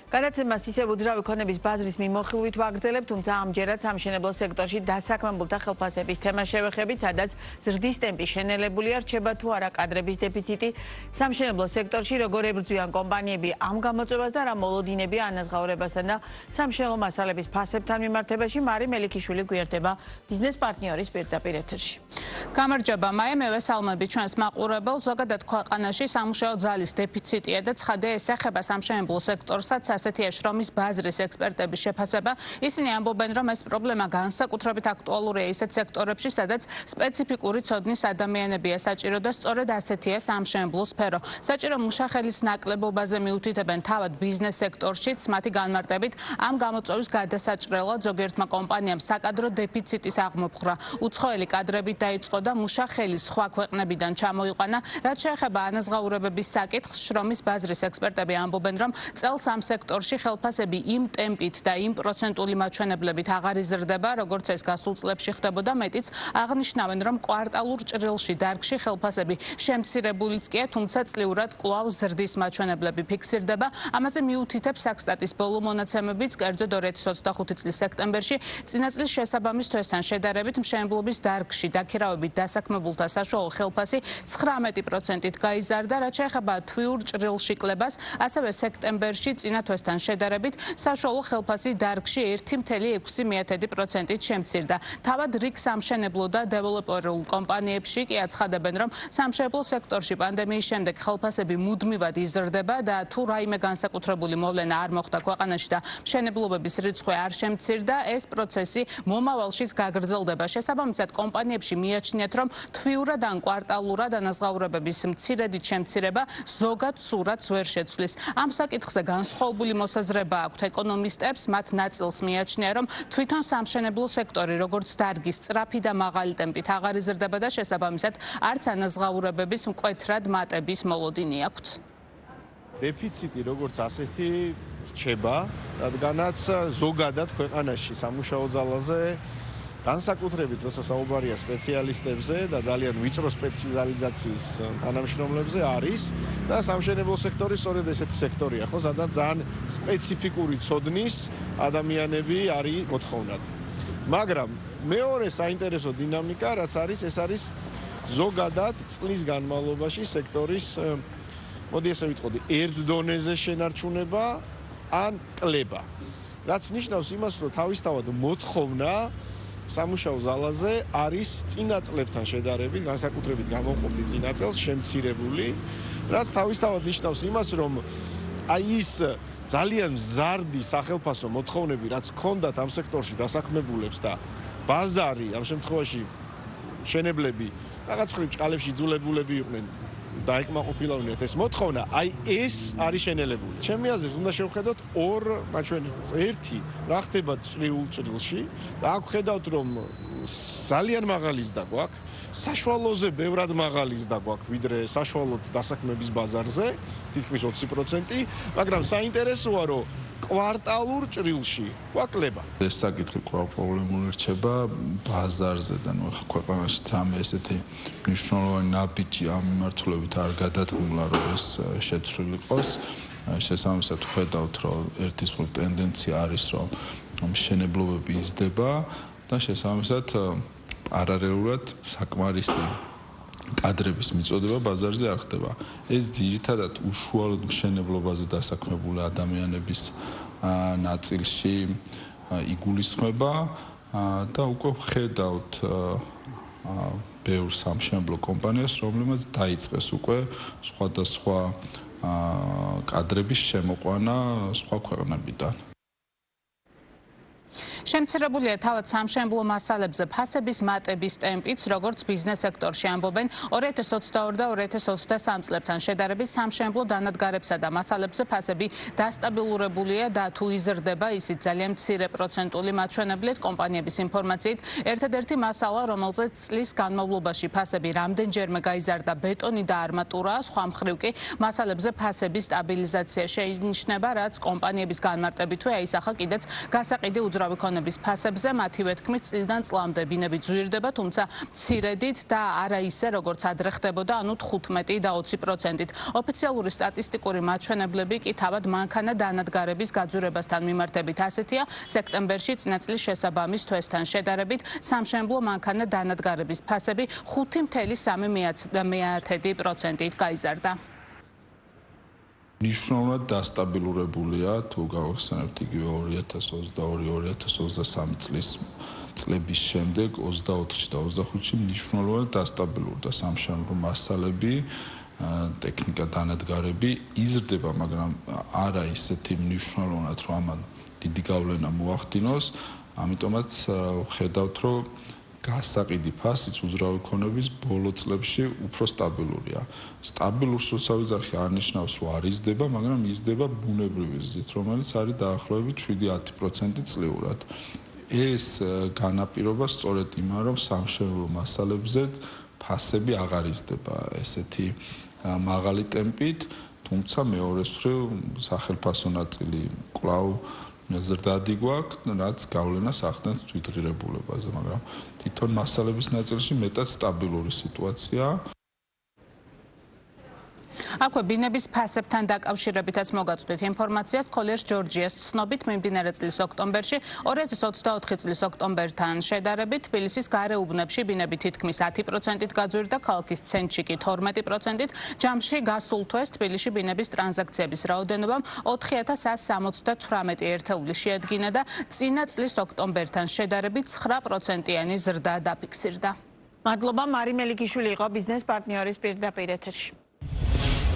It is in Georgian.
განაცემას ისევ უძრავი ქონების ბაზრის მიმოხილვით ვაგრძელებთ, თუმცა ამჯერად სამშენებლო სექტორში დასაქმებულთა ხელფასების თემა შევეხებით, სადაც ზრდის ტემპი შენელებულია, რჩება თუ არა კადრების დეფიციტი. სამშენებლო სექტორში როგორ ებრძვიან კომპანიები ამ გამოწვევას და რა მოლოდინებია ანაზღაურებასთან და სამშენებლო მასალების ფასებთან მიმართებაში. მარი მელიქიშვილი გვერდება ბიზნეს პარტნიორის პირდაპირ ეთერში. გამარჯობა, მაია, მევესალმები ჩვენს მაყურებელს. ზოგადად ქვეყანაში სამუშაო ძალის დეფიციტია და ცხადია ეს ეხება სამშენებლო სექტორსაც. ასეთია შრომის ბაზრის ექსპერტების შეფასება. ისინი ამბობენ, რომ ეს პრობლემა განსაკუთრებით აქტუალურია ისეთ სექტორებში, სადაც სპეციფიკური ცოდნის ადამიანებია საჭირო და სწორედ ასეთია სამშენებლო სფერო. საჭირო მუშახელის ნაკლებობაზე მიუთითებენ თავად ბიზნეს სექტორშიც, მათი განმარტებით ამ გამოწვევის გადასაჭრელად ზოგიერთმა კომპანიამ საკადრო დეფიციტის აღმოფხვრა. უცხოელი კადრებით დაიწყო და მუშახელი სხვა ქვეყნებიდან ჩამოიყვანა. რაც შეეხება ანაზღაურებების საკითხს, შრომის ბაზრის ექსპერტები ამბობენ, რომ წელს ამ სექტორში ხელფასები იმ ტემპით და იმ პროცენტული მაჩვენებლებით აღარ იზრდება, როგორც ეს გასულ წლებში ხდებოდა. მეტიც აღნიშნავენ, რომ კვარტალურ ჭრილში დარგში ხელფასები შემცირებულიც კი, თუმცა წლიურად კვლავ ზრდის მაჩვენებლები ფიქსირდება. ამაზე მიუთითებს საქსტატის ბოლო მონაცემებიც, კერძოდ 2025 წლის სექტემბერში წინა წლის შესაბამის თვესთან შედარებით მშენებლობის დარგში დაქირავებით დასაქმებულთა საშუალო ხელფასი 19%-ით გაიზარდა, რაც შეეხება თვიურ ჭრილში კლებას, ასევე სექტემბერში წინა თვესთან შედარებით საშუალო ხელფასი დარგში 1,6%-ით შემცირდა. თავად რიგ სამშენებლო და დეველოპერულ კომპანიებში კი აცხადებენ, რომ სამშენებლო სექტორში პანდემიის შემდეგ ხელფასები მუდმივად იზრდება და თუ რაიმე განსაკუთრებული მოვლენა არ მოხდა ქვეყანაში და მშენებლობების რიცხვი არ შემცირდა, ეს პროცესი მომავალშიც გაგრძელდება. შესაბამისად, კომპანიებში მიაჩნიათ, რომ თვიურად ან კვარტალურად ანაზღაურებების მცირედით შემცირება ზოგად სურათს ვერ შეცვლის. ამ საკითხზე განსხვავებული მოსაზრება აქვთ ეკონომისტებს, მათ ნაწილს მიაჩნია, რომ თვითონ სამშენებლო სექტორი როგორც დარგის სწრაფი და მაღალი ტემპით აღარ იზრდება და შესაბამისად არც ანაზღაურებების მკვეთრად მატების მოლოდინი აქვთ. დეფიციტი როგორც ასეთი რჩება, რადგანაც ზოგადად ქვეყანაში სამუშაო ძალაზე განსაკუთრებით როცა საუბარია სპეციალისტებზე და ძალიან ვიწრო სპეციალიზაციის თანამშრომლებზე არის და სამშენებლო სექტორი სწორედ ესეთი სექტორია, ხო, სადაც ძალიან სპეციფიკური ცოდნის ადამიანები არის მოთხოვნად. მაგრამ მეორე საინტერესო დინამიკა, რაც არის, ეს არის ზოგადად წლის განმავლობაში სექტორის, მოდი ესე ვიტყოდი, ერთ დონეზე შენარჩუნება ან კლება. რაც ნიშნავს იმას, რომ თავისთავად მოთხოვნა სამუშაო ძალაზე არის წინა წლებთან შედარებით, განსაკუთრებით გამომყოფი წინა წელს შემცირებული, რაც თავისთავად ნიშნავს იმას, რომ აი ის ძალიან მზარდი სახელფასო მოთხოვნები, რაც ჰქონდათ ამ სექტორში დასაქმებულებს და ბაზარი, ამ შემთხვევაში მშენებლები, რაღაც მხრივ ჭყალებში იძულებულები იყვნენ დაეკმაყოფილავდნენ ეს მოთხოვნა, აი ეს არის შენელებული. ჩემი აზრით უნდა შევხედოთ ორ მაჩვენებელს. ერთი, რა ხდება ჭრიულ ჭრილში და აქ ხედავთ, რომ ძალიან მაღალის და გვაქვს, საშუალოზე ბევრად მაღალის და გვაქვს, ვიდრე საშუალოდ დასაქმების ბაზარზე, თითქმის 20%, მაგრამ საინტერესოა, რომ კვარტალურ ჭრილში გვაკლება. ეს საკითხი კვლავ პრობლემური რჩება ბაზარზე და ნუ ქვეყანაში თამე ესეთი მნიშვნელოვანი ნაბიჯი ამ მიმართულებით არ გადადგმულა, რომ ეს შეცვლილი იყოს. შესაბამისად ხედავთ, რომ ერთის მხრივ ტენდენცია არის, რომ მშენებლობები იზრდება და შესაბამისად პარალელურად საკმარისი კადრების მიწოდება ბაზარზე არ ხდება. ეს ძირითადად უშუალოდ მშენებლობაზე დასაქმებული ადამიანების ნაწილში იგულისხმება და უკვე ხედავთ ბევრ სამშენებლო კომპანიას, რომლებიც დაიწყეს უკვე სხვადასხვა კადრების შემოყვანა სხვა ქვეყნებიდან. შემცირებულია თავად სამშენებლო მასალებზე ფასების მატების ტემპიც, როგორც ბიზნეს სექტორში ამბობენ 2022 და 2023 წლებთან შედარებით სამშენებლო დანადგარებსა და მასალებზე ფასები დასტაბილურებულია და თუ იზრდება, ისიც ძალიან მცირე პროცენტული მაჩვენებლით კომპანიების ინფორმაციით. ერთადერთი მასალა, რომელზეც წლის განმავლობაში ფასები რამდენჯერმე გაიზარდა, ბეტონი და არმატურა, სხვა მხრივ კი მასალებზე ფასების სტაბილიზაცია შეინიშნება, რაც კომპანიების განმარტებითვე აისახა კიდეც გასაყიდი უძრავი ქონების ქონების ფასებზე მათივე თქმით წლიდან წლამდე ბინები ძვირდება, თუმცა მცირედით და არა ისე როგორც ადრე ხდებოდა, ანუ 15 და 20%-ით. ოფიციალური სტატისტიკური მაჩვენებლები კი თავად მანქანა დანადგარების გაძვირებასთან მიმართებით ასეთია. სექტემბერში წინაწლის შესაბამის თვესთან შედარებით სამშენებლო მანქანა დანადგარების ფასები 5,3%-ით გაიზარდა. მნიშვნელოვნად დასტაბილურებულია, თუ გავახსენებთ იგივე 2022-2023 წლების შემდეგ 24-ში და 25-ში მნიშვნელოვნად დასტაბილურდა სამშენებლო მასალები, ტექნიკა დანადგარები იზრდება, მაგრამ არა ისეთი მნიშვნელოვნად, რომ ამან დიდი გავლენა მოახდინოს, ამიტომაც ხედავთ, რომ გასაყიდი ფასიც უძრავი ქონების ბოლო წლებში უფრო სტაბილურია. სტაბილურს როცა ვიძახი არ ნიშნავს, რომ არ იზრდება, მაგრამ იზრდება ბუნებრივი ზრდით, რომელიც არის დაახლოებით 7-10% წლიურად. ეს განაპირობა სწორედ იმან, რომ სამშენებლო მასალებზე ფასები აღარ იზრდება ესეთი მაღალი ტემპით, თუმცა მეორეს მხრივ სახელფასო ნაწილი კვლავ ზრდადი გვაქვს, რაც გავლენას ახდენს თვითღირებულებაზე, მაგრამ თვითონ მასალების ნაწილში მეტად სტაბილური სიტუაციაა. აქვე ბინების ფასებთან დაკავშირებითაც მოგაწვდით ინფორმაციას. College Georgia's ცნობით მიმდინარე წლის ოქტომბერში 2024 წლის ოქტომბერთან შედარებით თბილისის გარეუბნებში ბინები თითქმის 10%-ით გაძვირდა, ქალაქის ცენტრში კი 12%-ით. ჯამში გასულ თვეს თბილისში ბინების ტრანზაქციების რაოდენობამ 4178 ერთეული შეადგინა და წინა წლის ოქტომბერთან შედარებით 9%-იანი ზრდა დაფიქსირდა. მადლობა, მარი მელიქიშვილი იყო ბიზნეს პარტნიორის პირდაპირ ეთერში.